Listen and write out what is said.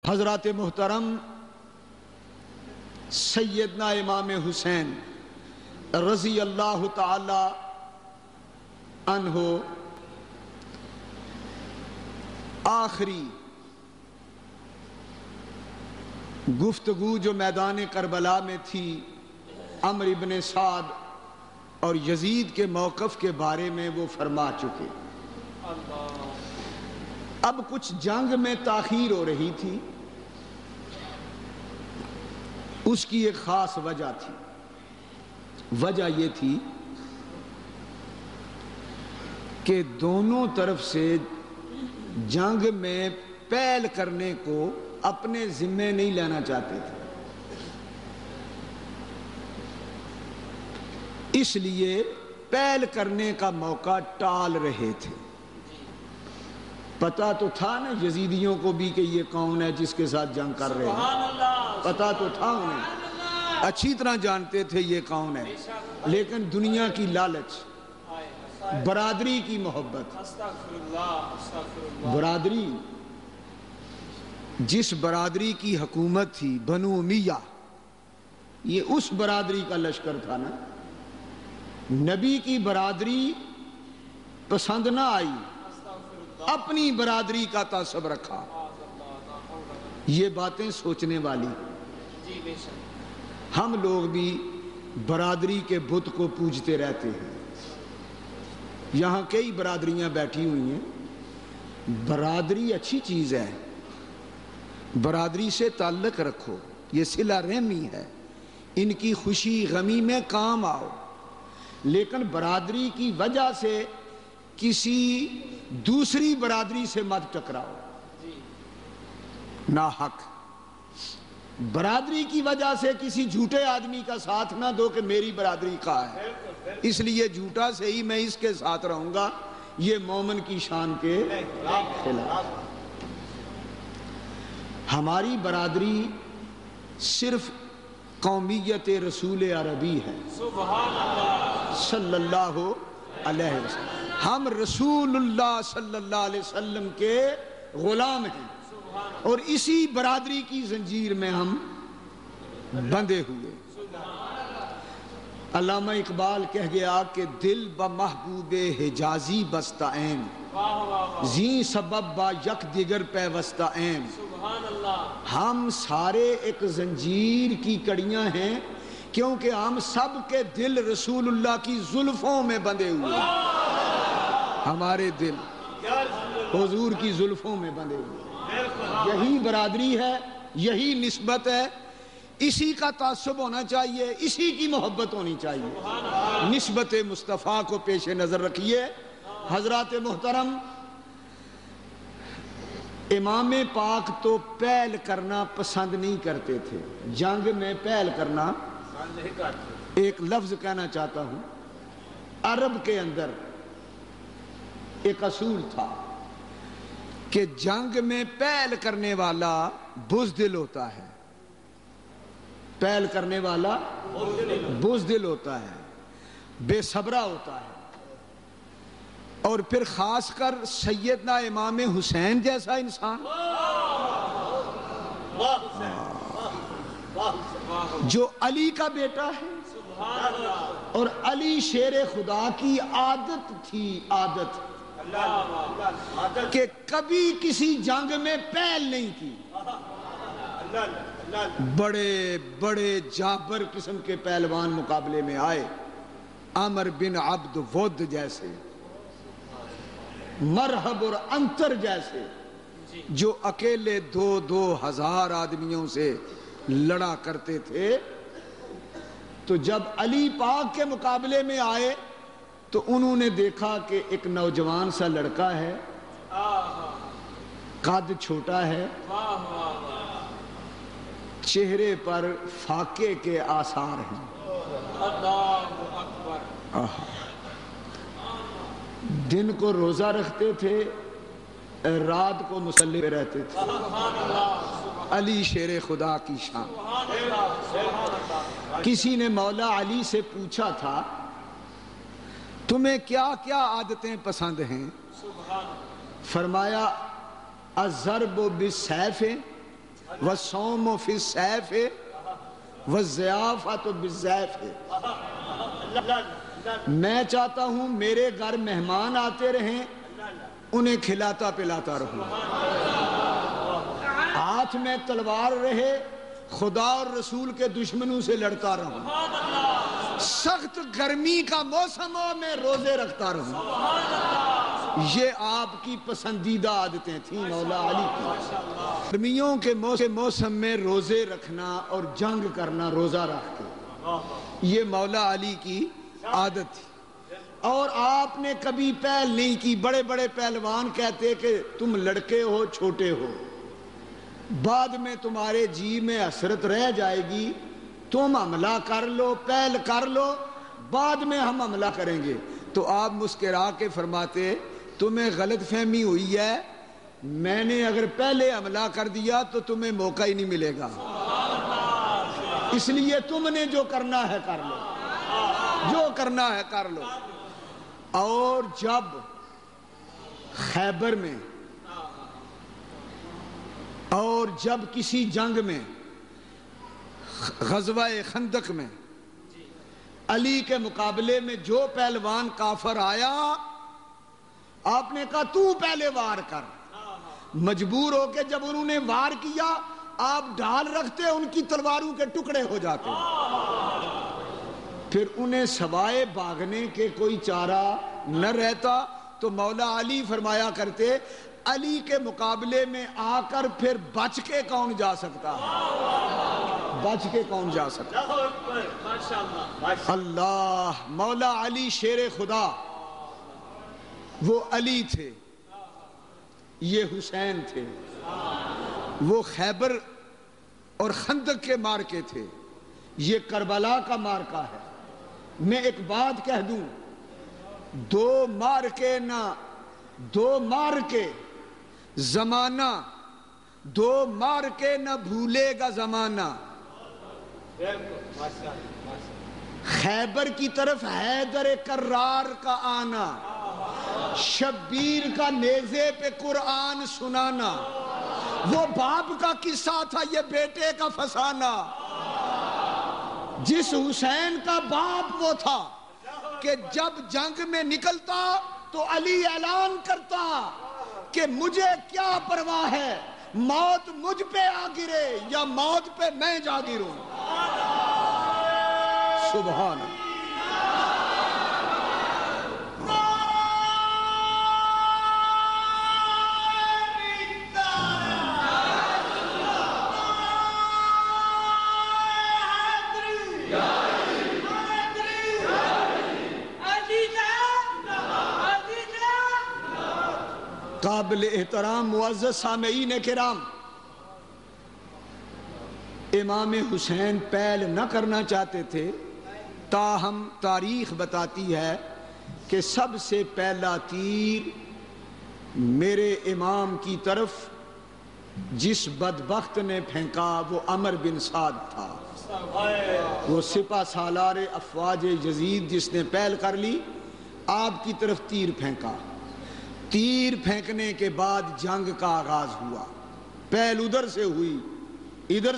حضرات محترم سیدنا امام حسین رضی اللہ تعالی عنہ آخری گفتگو جو میدان کربلا میں تھی عمرو بن سعد اور یزید کے موقف کے بارے میں وہ فرما چکے۔ اب کچھ جنگ میں تاخیر ہو رہی تھی، اس کی ایک خاص وجہ تھی۔ وجہ یہ تھی کہ دونوں طرف سے جنگ میں پہل کرنے کو اپنے ذمے نہیں لینا چاہتے تھے، اس لیے پہل کرنے کا موقع ٹال رہے تھے۔ پتا تو تھا نا یزیدیوں کو بھی کہ یہ کون ہے جس کے ساتھ جنگ کر رہے ہیں، پتا تو تھا انہیں، اچھی طرح جانتے تھے یہ کون ہے، لیکن دنیا کی لالچ، برادری کی محبت، برادری، جس برادری کی حکومت تھی بنو امیہ، یہ اس برادری کا لشکر تھا نا۔ نبی کی برادری پسند نہ آئی، اپنی برادری کا تعصب رکھا۔ یہ باتیں سوچنے والی۔ ہم لوگ بھی برادری کے بت کو پوجتے رہتے ہیں، یہاں کئی برادریاں بیٹھی ہوئی ہیں۔ برادری اچھی چیز ہے، برادری سے تعلق رکھو، یہ صلہ رحمی ہے، ان کی خوشی غمی میں کام آؤ، لیکن برادری کی وجہ سے کسی دوسری برادری سے مت ٹکراؤ، ناحق۔ برادری کی وجہ سے کسی جھوٹے آدمی کا ساتھ نہ دو کہ میری برادری کا ہے، اس لیے جھوٹا سے ہی میں اس کے ساتھ رہوں گا، یہ مومن کی شان کے خلاف۔ ہماری برادری صرف قومیت رسول عربی ہے صلی اللہ علیہ وسلم، ہم رسول اللہ صلی اللہ علیہ وسلم کے غلام ہیں، اور اسی برادری کی زنجیر میں ہم بندھے ہوئے۔ علامہ اقبال کہہ گیا کہ دل بمحبوب حجازی بستہ ایم، زیں سبب با یک دیگر پیوستہ ایم۔ ہم سارے ایک زنجیر کی کڑیاں ہیں، کیونکہ ہم سب کے دل رسول اللہ کی زلفوں میں بندھے ہوئے ہیں، ہمارے دل حضور کی زلفوں میں بندھے ہوئے ہیں۔ یہی برادری ہے، یہی نسبت ہے، اسی کا تعصب ہونا چاہیے، اسی کی محبت ہونی چاہیے۔ نسبت مصطفیٰ کو پیش نظر رکھیے۔ حضرات محترم، امام پاک تو پہل کرنا پسند نہیں کرتے تھے، جنگ میں پہل کرنا۔ ایک لفظ کہنا چاہتا ہوں، عرب کے اندر ایک اصول تھا کہ جنگ میں پہل کرنے والا بزدل ہوتا ہے، پہل کرنے والا بزدل ہوتا ہے، بے صبرا ہوتا ہے، اور پھر خاص کر سیدنا امام حسین جیسا انسان جو علی کا بیٹا ہے، اور علی شیر خدا کی عادت تھی، عادت کہ کبھی کسی جنگ میں پہل نہیں کی۔ بڑے بڑے جابر قسم کے پہلوان مقابلے میں آئے، عمر بن عبد ود جیسے، مرحب اور انتر جیسے، جو اکیلے 2,000 آدمیوں سے لڑا کرتے تھے۔ تو جب علی پاک کے مقابلے میں آئے تو انہوں نے دیکھا کہ ایک نوجوان سا لڑکا ہے، قد چھوٹا ہے، چہرے پر فاقے کے آثار ہیں، دن کو روزہ رکھتے تھے، رات کو مصلی پہ رہتے تھے۔ علی شیر خدا کی شان۔ کسی نے مولا علی سے پوچھا تھا تمہیں کیا کیا عادتیں پسند ہیں؟ فرمایا الضرب بالسیف والصوم فی السیف والضیافۃ بالضیف. میں چاہتا ہوں میرے گھر مہمان آتے رہیں، انہیں کھلاتا پلاتا رہوں، ہاتھ میں تلوار رہے، خدا اور رسول کے دشمنوں سے لڑتا رہوں، سخت گرمی کا موسم ہو میں روزے رکھتا رہوں. یہ آپ کی پسندیدہ عادتیں تھیں مولا علی کی. گرمیوں کے موسم میں روزے رکھنا اور جنگ کرنا روزہ رکھ کے، یہ مولا علی کی عادت تھی. اور آپ نے کبھی پہل نہیں کی. بڑے بڑے پہلوان کہتے کہ تم لڑکے ہو، چھوٹے ہو، بعد میں تمہارے جی میں حسرت رہ جائے گی، تم حملہ کر لو، پہل کر لو، بعد میں ہم حملہ کریں گے. تو آپ مسکرا کے فرماتے تمہیں غلط فہمی ہوئی ہے، میں نے اگر پہلے حملہ کر دیا تو تمہیں موقع ہی نہیں ملے گا، اس لیے تم نے جو کرنا ہے کر لو، جو کرنا ہے کر لو. اور جب خیبر میں اور جب کسی جنگ میں، غزوہ خندق میں، علی کے مقابلے میں جو پہلوان کافر آیا، آپ نے کہا تو پہلے وار کر. مجبور ہو کے جب انہوں نے وار کیا، آپ ڈھال رکھتے، ان کی تلواروں کے ٹکڑے ہو جاتے. پھر انہیں سوائے بھاگنے کے کوئی چارہ نہ رہتا. تو مولا علی فرمایا کرتے علی کے مقابلے میں آ کر پھر بچ کے کون جا سکتا ہے، بچ کے کون جا سکتا. اللہ، مولا علی شیر خدا، وہ علی تھے، یہ حسین تھے، وہ خیبر اور خندق کے مارکے تھے، یہ کربلا کا مارکا ہے. میں ایک بات کہہ دوں، دو مارکے زمانہ، دو مارکے نہ بھولے گا زمانہ. خیبر کی طرف حیدر کرار کا آنا، شبیر کا نیزے پہ قرآن سنانا، وہ باپ کا قصہ تھا، یہ بیٹے کا فسانہ. جس حسین کا باپ وہ تھا کہ جب جنگ میں نکلتا تو علی اعلان کرتا کہ مجھے کیا پرواہ ہے، موت مجھ پہ آ گرے یا موت پہ میں جا گروں. سبحان اللہ. قابل احترام معزز سامعین کرام، امام حسین پہل نہ کرنا چاہتے تھے، تاہم تاریخ بتاتی ہے کہ سب سے پہلا تیر میرے امام کی طرف جس بدبخت نے پھینکا وہ عمر بن سعد تھا. وہ سپہ سالار افواج یزید جس نے پہل کر لی، آپ کی طرف تیر پھینکا. تیر پھینکنے کے بعد جنگ کا آغاز ہوا. پہل ادھر سے ہوئی، ادھر